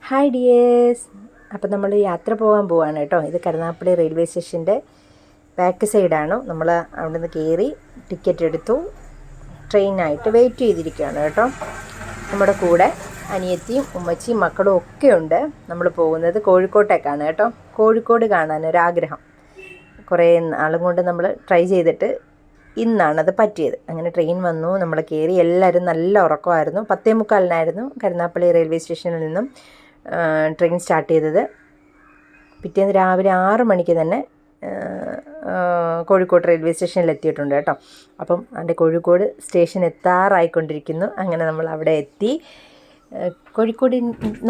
Hi dears. അപ്പോൾ നമ്മൾ യാത്ര പോകാൻ പോവാണ് കേട്ടോ. ഇത് കരുനാഗപ്പള്ളി റെയിൽവേ സ്റ്റേഷൻ്റെ ബാക്ക് സൈഡാണ്. നമ്മൾ അവിടെ നിന്ന് കയറി ടിക്കറ്റ് എടുത്തു, ട്രെയിനായിട്ട് വെയിറ്റ് ചെയ്തിരിക്കുകയാണ് കേട്ടോ. നമ്മുടെ കൂടെ അനിയത്തിയും ഉമ്മച്ചിയും മക്കളും ഒക്കെ ഉണ്ട്. നമ്മൾ പോകുന്നത് കോഴിക്കോട്ടേക്കാണ് കേട്ടോ. കോഴിക്കോട് കാണാനൊരാഗ്രഹം കുറേ നാളും കൊണ്ട് നമ്മൾ ട്രൈ ചെയ്തിട്ട് ഇന്നാണത് പറ്റിയത്. അങ്ങനെ ട്രെയിൻ വന്നു, നമ്മൾ കയറി. എല്ലാവരും നല്ല ഉറക്കമായിരുന്നു. 10:45 കരുനാഗപ്പള്ളി റെയിൽവേ സ്റ്റേഷനിൽ നിന്നും ട്രെയിൻ സ്റ്റാർട്ട് ചെയ്തത്. പിറ്റേന്ന് രാവിലെ 6 മണിക്ക് തന്നെ കോഴിക്കോട് റെയിൽവേ സ്റ്റേഷനിൽ എത്തിയിട്ടുണ്ട് കേട്ടോ. അപ്പം അതിൻ്റെ കോഴിക്കോട് സ്റ്റേഷൻ എത്താറായിക്കൊണ്ടിരിക്കുന്നു. അങ്ങനെ നമ്മൾ അവിടെ എത്തി. കോഴിക്കോട്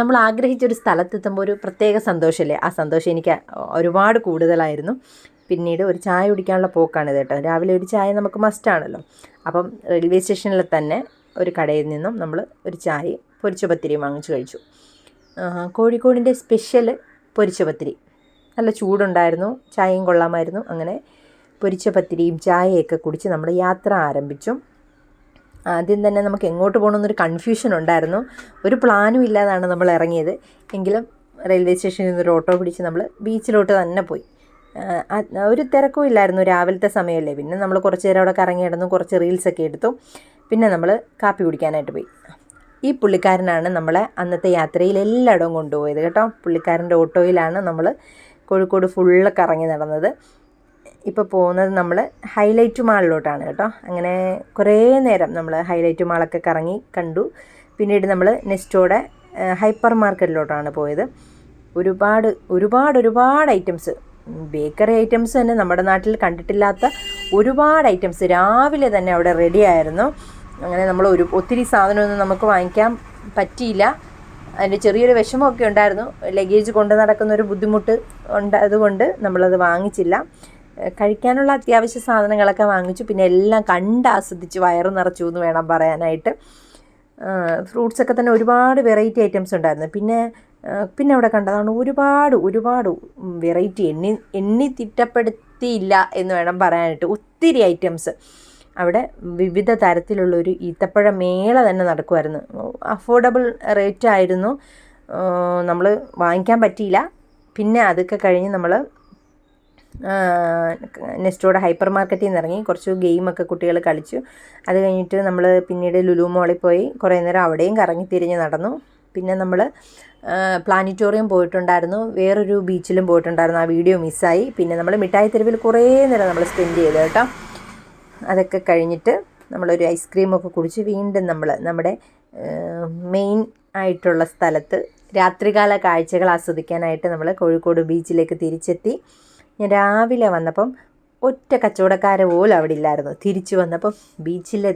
നമ്മൾ ആഗ്രഹിച്ചൊരു സ്ഥലത്തെത്തുമ്പോൾ ഒരു പ്രത്യേക സന്തോഷമല്ലേ. ആ സന്തോഷം എനിക്ക് ഒരുപാട് കൂടുതലായിരുന്നു. പിന്നീട് ഒരു ചായ കുടിക്കാനുള്ള പോക്കാണിത് കേട്ടോ. രാവിലെ ഒരു ചായ നമുക്ക് മസ്റ്റാണല്ലോ. അപ്പം റെയിൽവേ സ്റ്റേഷനിൽ തന്നെ ഒരു കടയിൽ നിന്നും നമ്മൾ ഒരു ചായയും പൊരിച്ച പത്തിരിയും വാങ്ങിച്ചു കഴിച്ചു. കോഴിക്കോടിൻ്റെ സ്പെഷ്യൽ പൊരിച്ച പത്തിരി, നല്ല ചൂടുണ്ടായിരുന്നു, ചായയും കൊള്ളാമായിരുന്നു. അങ്ങനെ പൊരിച്ച പത്തിരിയും ചായയൊക്കെ കുടിച്ച് നമ്മൾ യാത്ര ആരംഭിച്ചു. ആദ്യം തന്നെ നമുക്ക് എങ്ങോട്ട് പോകണമെന്നൊരു കൺഫ്യൂഷൻ ഉണ്ടായിരുന്നു. ഒരു പ്ലാനും ഇല്ലാതാണ് നമ്മൾ ഇറങ്ങിയത്. എങ്കിലും റെയിൽവേ സ്റ്റേഷനിൽ നിന്നൊരു ഓട്ടോ പിടിച്ച് നമ്മൾ ബീച്ചിലോട്ട് തന്നെ പോയി. ഒരു തിരക്കും ഇല്ലായിരുന്നു, രാവിലത്തെ സമയമല്ലേ. പിന്നെ നമ്മൾ കുറച്ച് നേരം അവിടെ കറങ്ങി കിടന്നു, കുറച്ച് റീൽസൊക്കെ എടുത്തു. പിന്നെ നമ്മൾ കാപ്പി കുടിക്കാനായിട്ട് പോയി. ഈ പുള്ളിക്കാരനാണ് നമ്മളെ അന്നത്തെ യാത്രയിൽ എല്ലായിടവും കൊണ്ടുപോയത് കേട്ടോ. പുള്ളിക്കാരൻ്റെ ഓട്ടോയിലാണ് നമ്മൾ കോഴിക്കോട് ഫുള്ള് കറങ്ങി നടന്നത്. ഇപ്പോൾ പോകുന്നത് നമ്മൾ ഹൈലൈറ്റ് മാളിലോട്ടാണ് കേട്ടോ. അങ്ങനെ കുറേ നേരം നമ്മൾ ഹൈലൈറ്റ് മാളൊക്കെ കറങ്ങി കണ്ടു. പിന്നീട് നമ്മൾ നെക്സ്റ്റോടെ ഹൈപ്പർ മാർക്കറ്റിലോട്ടാണ് പോയത്. ഒരുപാട് ഐറ്റംസ്, ബേക്കറി ഐറ്റംസ് തന്നെ നമ്മുടെ നാട്ടിൽ കണ്ടിട്ടില്ലാത്ത ഒരുപാട് ഐറ്റംസ് രാവിലെ തന്നെ അവിടെ റെഡി ആയിരുന്നു. അങ്ങനെ നമ്മൾ ഒത്തിരി സാധനമൊന്നും നമുക്ക് വാങ്ങിക്കാൻ പറ്റിയില്ല. അതിൻ്റെ ചെറിയൊരു വിഷമമൊക്കെ ഉണ്ടായിരുന്നു. ലഗേജ് കൊണ്ട് നടക്കുന്ന ഒരു ബുദ്ധിമുട്ട് അതുകൊണ്ട് നമ്മളത് വാങ്ങിച്ചില്ല. കഴിക്കാനുള്ള അത്യാവശ്യ സാധനങ്ങളൊക്കെ വാങ്ങിച്ചു. പിന്നെ എല്ലാം കണ്ടാസ്വദിച്ച് വയറ് നിറച്ചു എന്ന് വേണം പറയാനായിട്ട്. ഫ്രൂട്ട്സൊക്കെ തന്നെ ഒരുപാട് വെറൈറ്റി ഐറ്റംസ് ഉണ്ടായിരുന്നു. പിന്നെ അവിടെ കണ്ടതാണ് ഒരുപാട് വെറൈറ്റി, എണ്ണി തിട്ടപ്പെടുത്തിയില്ല എന്ന് വേണം പറയാനായിട്ട്. ഒത്തിരി ഐറ്റംസ് അവിടെ, വിവിധ തരത്തിലുള്ളൊരു ഈത്തപ്പഴ മേള തന്നെ നടക്കുമായിരുന്നു. അഫോർഡബിൾ റേറ്റ് ആയിരുന്നു, നമ്മൾ വാങ്ങിക്കാൻ പറ്റിയില്ല. പിന്നെ അതൊക്കെ കഴിഞ്ഞ് നമ്മൾ നെക്സ്റ്റോടെ ഹൈപ്പർ മാർക്കറ്റിൽ നിന്ന് ഇറങ്ങി കുറച്ച് ഗെയിമൊക്കെ കുട്ടികൾ കളിച്ചു. അത് കഴിഞ്ഞിട്ട് നമ്മൾ പിന്നീട് ലുലു മോളിൽ പോയി കുറേ നേരം അവിടെയും കറങ്ങി തിരിഞ്ഞ് നടന്നു. പിന്നെ നമ്മൾ പ്ലാനറ്റോറിയം പോയിട്ടുണ്ടായിരുന്നു, വേറൊരു ബീച്ചിലും പോയിട്ടുണ്ടായിരുന്നു. ആ വീഡിയോ മിസ്സായി. പിന്നെ നമ്മൾ മിഠായി തെരുവിൽ കുറേ നേരം നമ്മൾ സ്പെൻഡ് ചെയ്തു കേട്ടോ. അതൊക്കെ കഴിഞ്ഞിട്ട് നമ്മളൊരു ഐസ്ക്രീമൊക്കെ കുടിച്ച് വീണ്ടും നമ്മുടെ മെയിൻ ആയിട്ടുള്ള സ്ഥലത്ത് രാത്രികാല കാഴ്ചകൾ ആസ്വദിക്കാനായിട്ട് നമ്മൾ കോഴിക്കോട് ബീച്ചിലേക്ക് തിരിച്ചെത്തി. ഞാൻ രാവിലെ വന്നപ്പം ഒറ്റ കച്ചവടക്കാരെ പോലും അവിടെ ഇല്ലായിരുന്നു. തിരിച്ചു വന്നപ്പം ബീച്ചിലെ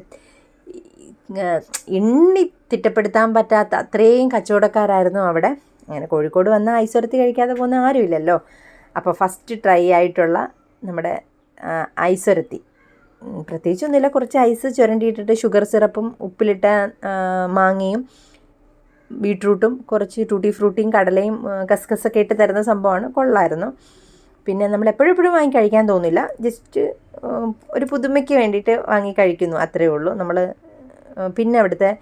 എണ്ണി തിട്ടപ്പെടുത്താൻ പറ്റാത്ത അത്രയും കച്ചവടക്കാരായിരുന്നു അവിടെ. അങ്ങനെ കോഴിക്കോട് വന്ന ഐസ്വരത്തി കഴിക്കാതെ പോകുന്ന ആരുമില്ലല്ലോ. അപ്പോൾ ഫസ്റ്റ് ട്രൈ ആയിട്ടുള്ള നമ്മുടെ ഐസ്വരത്തി, പ്രത്യേകിച്ചൊന്നുമില്ല, കുറച്ച് ഐസ് ചുരണ്ടിയിട്ടിട്ട് ഷുഗർ സിറപ്പും ഉപ്പിലിട്ട മാങ്ങയും ബീട്രൂട്ടും കുറച്ച് ടൂട്ടി ഫ്രൂട്ടിയും കടലയും കസ്കസൊക്കെ ഇട്ട് തരുന്ന സംഭവമാണ്. കൊള്ളായിരുന്നു. പിന്നെ നമ്മൾ എപ്പോഴും വാങ്ങി കഴിക്കാൻ തോന്നില്ല, ജസ്റ്റ് ഒരു പുതുമയ്ക്ക് വേണ്ടിയിട്ട് വാങ്ങി കഴിക്കുന്നു, അത്രയേ ഉള്ളൂ നമ്മൾ. പിന്നെ അവിടുത്തെ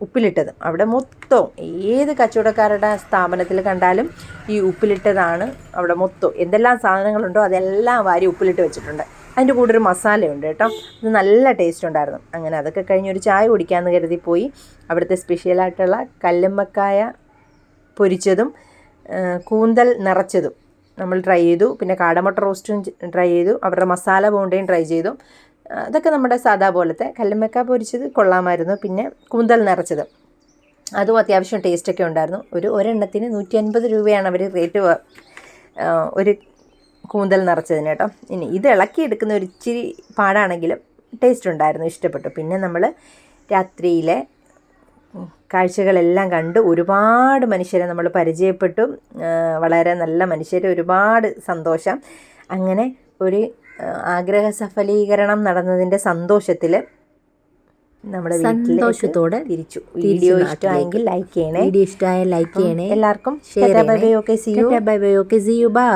ഉപ്പിലിട്ടത്, അവിടെ മൊത്തം ഏത് കച്ചവടക്കാരുടെ സ്ഥാപനത്തിൽ കണ്ടാലും ഈ ഉപ്പിലിട്ടതാണ് അവിടെ മൊത്തം. എന്തെല്ലാം സാധനങ്ങളുണ്ടോ അതെല്ലാം വാരി ഉപ്പിലിട്ട് വെച്ചിട്ടുണ്ട്. അതിൻ്റെ കൂടെ ഒരു മസാലയുണ്ട് കേട്ടോ. അത് നല്ല ടേസ്റ്റ് ഉണ്ടായിരുന്നു. അങ്ങനെ അതൊക്കെ കഴിഞ്ഞ് ഒരു ചായ കുടിക്കാമെന്ന് കരുതി പോയി. അവിടുത്തെ സ്പെഷ്യലായിട്ടുള്ള കല്ലുമ്മക്കായ പൊരിച്ചതും കൂന്തൽ നിറച്ചതും നമ്മൾ ട്രൈ ചെയ്തു. പിന്നെ കാടമുട്ട റോസ്റ്റും ട്രൈ ചെയ്തു. അവരുടെ മസാല ബോണ്ടയും ട്രൈ ചെയ്തു. അതൊക്കെ നമ്മുടെ സാധാ പോലത്തെ. കല്ലുമ്മക്ക പൊരിച്ചത് കൊള്ളാമായിരുന്നു. പിന്നെ കൂന്തൽ നിറച്ചത് അതും അത്യാവശ്യം ടേസ്റ്റൊക്കെ ഉണ്ടായിരുന്നു. ഒരെണ്ണത്തിന് 150 രൂപയാണ് അവർ റേറ്റ്, ഒരു കൂന്തൽ നിറച്ചതിന് കേട്ടോ. ഇനി ഇത് ഇളക്കിയെടുക്കുന്ന ഒരു ഇച്ചിരി പാടാണെങ്കിലും ടേസ്റ്റ് ഉണ്ടായിരുന്നു, ഇഷ്ടപ്പെട്ടു. പിന്നെ നമ്മൾ രാത്രിയിലെ കാഴ്ചകളെല്ലാം കണ്ട് ഒരുപാട് മനുഷ്യരെ നമ്മൾ പരിചയപ്പെട്ടു. വളരെ നല്ല മനുഷ്യർ, ഒരുപാട് സന്തോഷം. അങ്ങനെ ഒരു ആഗ്രഹ സഫലീകരണം നടന്നതിൻ്റെ സന്തോഷത്തിൽ നമ്മുടെ സന്തോഷത്തോടെ തിരിച്ചു. വീഡിയോ ഇഷ്ടമായെങ്കിൽ ലൈക്ക് ചെയ്യണേ. ലൈക്ക് ചെയ്യണേ. എല്ലാവർക്കും bye bye. Okay see you. Bye bye. Okay see you. By.